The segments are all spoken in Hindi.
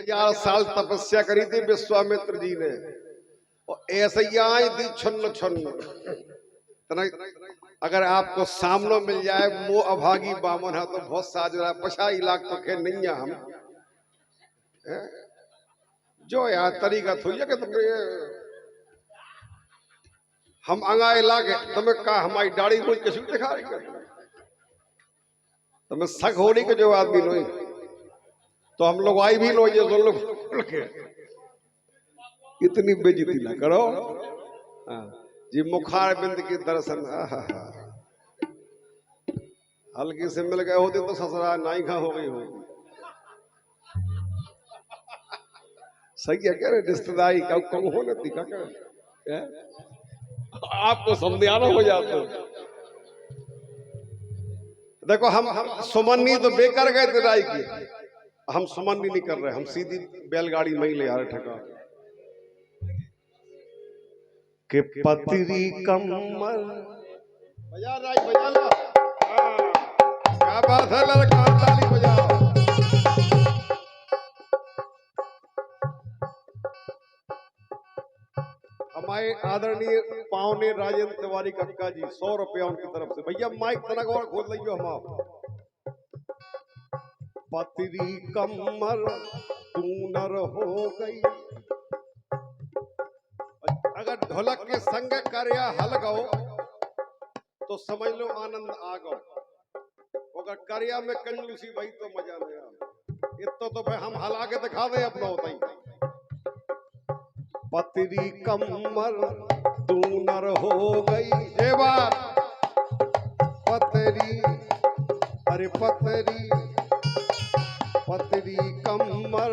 1000 साल तपस्या करी थी विश्वामित्र जी ने, और ऐसे ही आई थी छुन्न छुन्न। अगर आपको सामने मिल जाए वो अभागी बामन है तो बहुत साजरा 50 लाख तो खे नहीं है हम है? जो यार तरीका थोड़ी है कि तुम्हें हम अंगाए लागे तुम्हें कहा हमारी दाढ़ी मुझ के दिखा रही है, तुम्हें शक हो रही कि जो आदमी लो तो हम लोग आई भी लो ये जो लोग इतनी बेइज्जती ना करो। जी मुखार बिंद की दर्शन हल्की से मिल गए होते तो ससुराल नाई खा हो गई होगी। सही है कह रहे रिश्तेदारी कम हो ना दिखा कर आपको समझाना हो जाता। देखो हम सुमन्नी तो बेकार गए थे राय की, हम सुमन्नी नहीं कर रहे, हम सीधी बैलगाड़ी में ही ले आ रहे ठका के पतरी कमर बजा राय बजा लो। क्या बात है लड़का ताली बजाओ। हमारे आदरणीय पावने राजेंद्र तिवारी कक्का जी 100 रुपया उनकी तरफ से। भैया माइक तनक और खोल लियो हम आप। पतरी कमर तू नर हो गई, अगर ढोलक के संग करया हल गो तो समझ लो आनंद आ गो, अगर करया में कंजूसी भाई तो मजा नहीं आ। इतो तो भाई हम हला के दिखा दे अपना होता ही। पतरी कमर तू नर हो गई, ये बात पतरी अरे पतरी पतरी कमर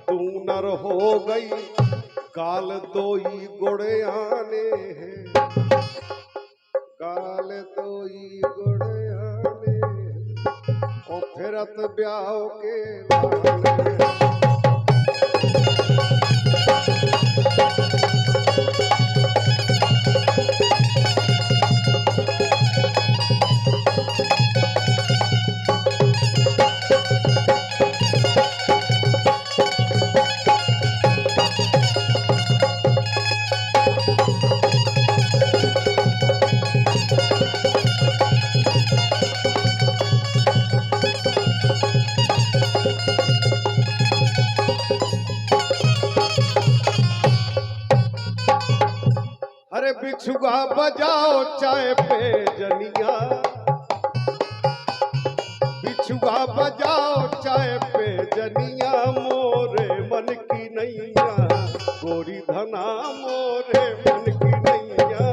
तू नर हो गई, काल दो ही गुड़े आने हैं, काल दो ही गुड़े आने और फिरत ब्याह के लाने। अरे बिछुआ बजाओ चाय पे जनिया, बिछुआ बजाओ चाय पे जनिया, मोरे मन की नैया गोरी धना मोरे मन की नैया।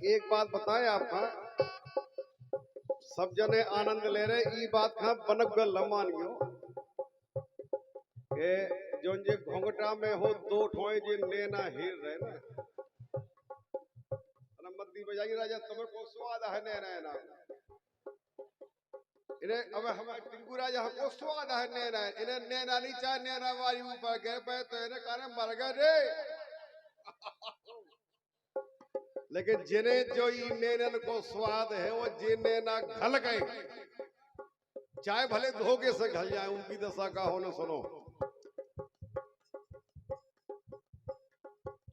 एक बात बताए आपका, सब जने आनंद ले रहे ई बात का बनक गल लमानियो के जो जे घोंघटा में हो दो ठोए जे नैना हिर रहे ना, मद्दी बजाई राजा तुम्हें को स्वाद है नैना ना इन्हें अब हम टिंकू राजा हमको स्वाद है नैना, इन्हें नैना नहीं चाहे नैना वाली ऊपर गए पे तो इन्हें कहने मर गए रे। लेकिन जिन्हें जो ई नैनन को स्वाद है वो जे नैना घल गए चाहे भले धोखे से घल जाए, उनकी दशा का हो न सुनो।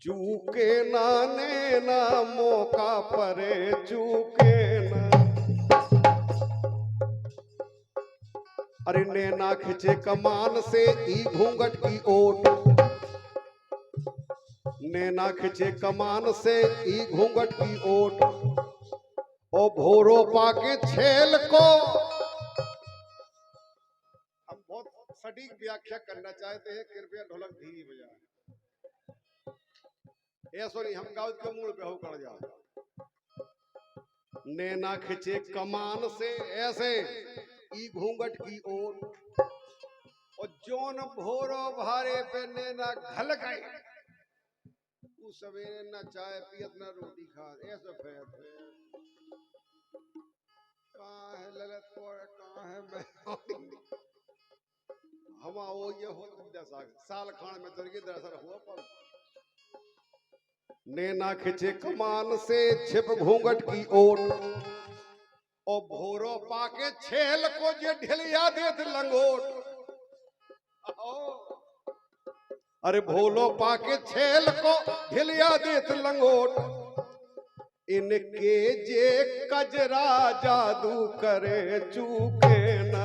चूके ना नैना मौका परे चूके ना, अरे नैना खिंचे कमान से ई घूंघट की ओट, नैना खिंचे कमान से ई घूंघट की ओट, ओ भोरो पाके छेल को। हम बहुत सटीक व्याख्या करना चाहते हैं, कृपया ढोलक धीरे बजाएं। ऐसा नहीं हम गाँव के मूड पे हो कर जा। नैना खिंचे कमान से ऐसे ई घूंघट की ओर, और जोन भोरो भारे पे नैना घल गए, सवेरे न चाय पियत न रोटी खा, ऐसा फैत है। वो ये हो जैसा साल खान में दरगी दरअसल हुआ पर नैना खिंचे कमान से छिप घूंघट की ओर और भोरो पाके छेल को जे ढिलिया देत लंगोट। अरे भोलो पाके छेल को ढिलिया देत लंगोट इनके जे कजरा जादू करे चूके ना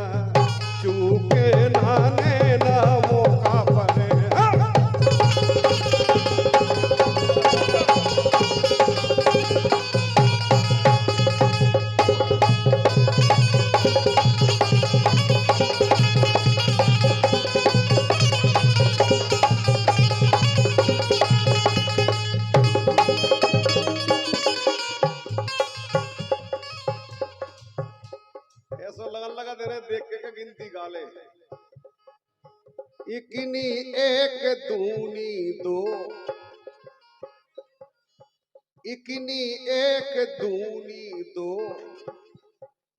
नैना मौका पड़े। लगा दे रहे देख के गिनती गाले इकनी एक दूनी दो इकनी एक दूनी दो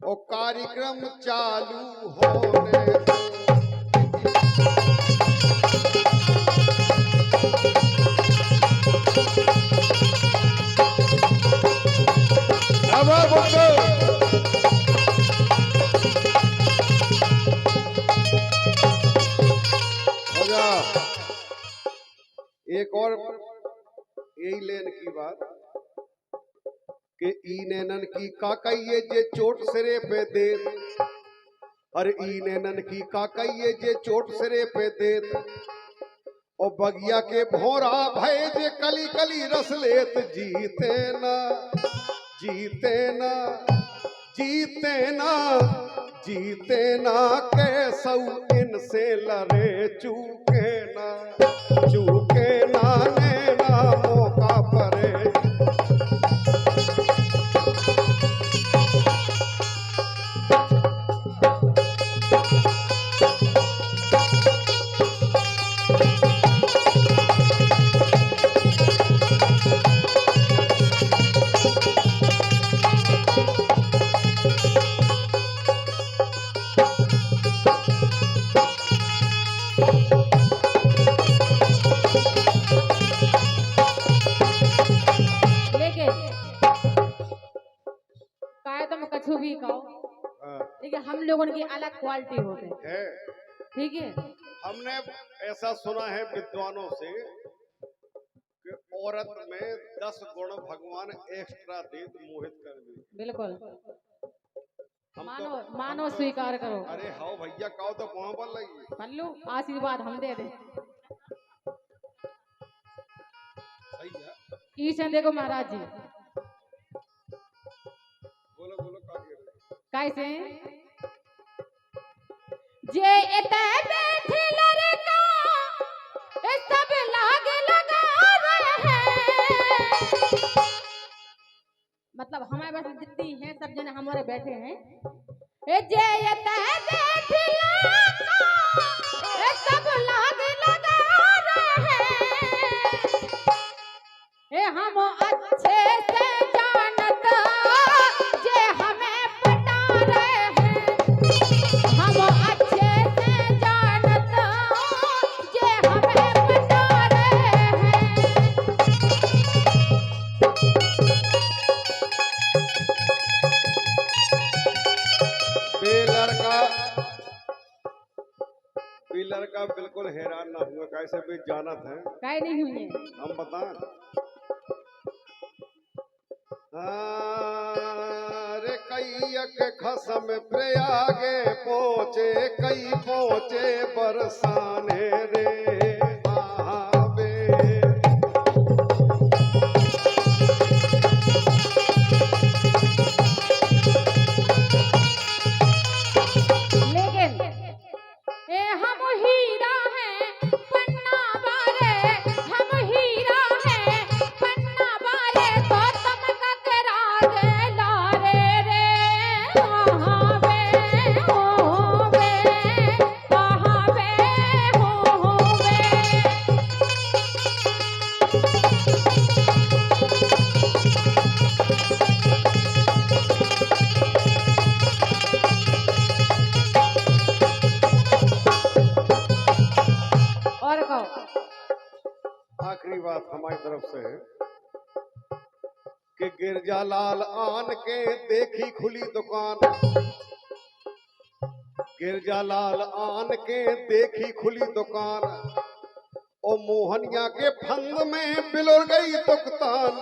और कार्यक्रम चालू होने दो। एक और यही लेन की बात कि ई नैनन की काकइये जे चोट सिरे पे दे। अरे ई नैनन की काकइये जे चोट सिरे पे दे और बगिया के भौरा भय जे कली कली रस लेत जीते ना जीते ना जीते ना जीते ना कैसौ इनसे लड़े चूके ना नैना मौका पड़े। भी कहो देखिए हम लोगों की अलग क्वालिटी होते हैं, ठीक है। हमने ऐसा सुना है विद्वानों से कि औरत में 10 गुण भगवान एक्स्ट्रा दे मोहित कर दे। बिल्कुल मानो स्वीकार करो। अरे हाँ भैया कहो तो वहां पर लगी पल्लू आशीर्वाद हम दे दे। सही है ईशन देखो महाराज जी बोलो कैसे जे एते बैठे लड़का सब लागे लगा रहे हैं। मतलब हमारे पास जितनी हैं सब जने हमारे बैठे हैं। जे एते बैठे लड़का सब लागे लगा रहे हैं। हम अच्छे से लड़का बिल्कुल हैरान ना हुआ कैसे भी जानत है काहे नहीं हुए हम बताएं। रे कई खसम प्रयागे पहुंचे कई पहुंचे बरसाने रे बात हमारी तरफ से है कि गिरजालाल आन के देखी खुली दुकान, गिरजालाल आन के देखी खुली दुकान, और मोहनिया के फंद में बिलुर गई दुकतान।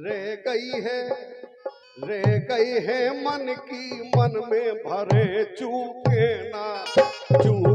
रह गई है मन की मन में भरे चूके ना चूके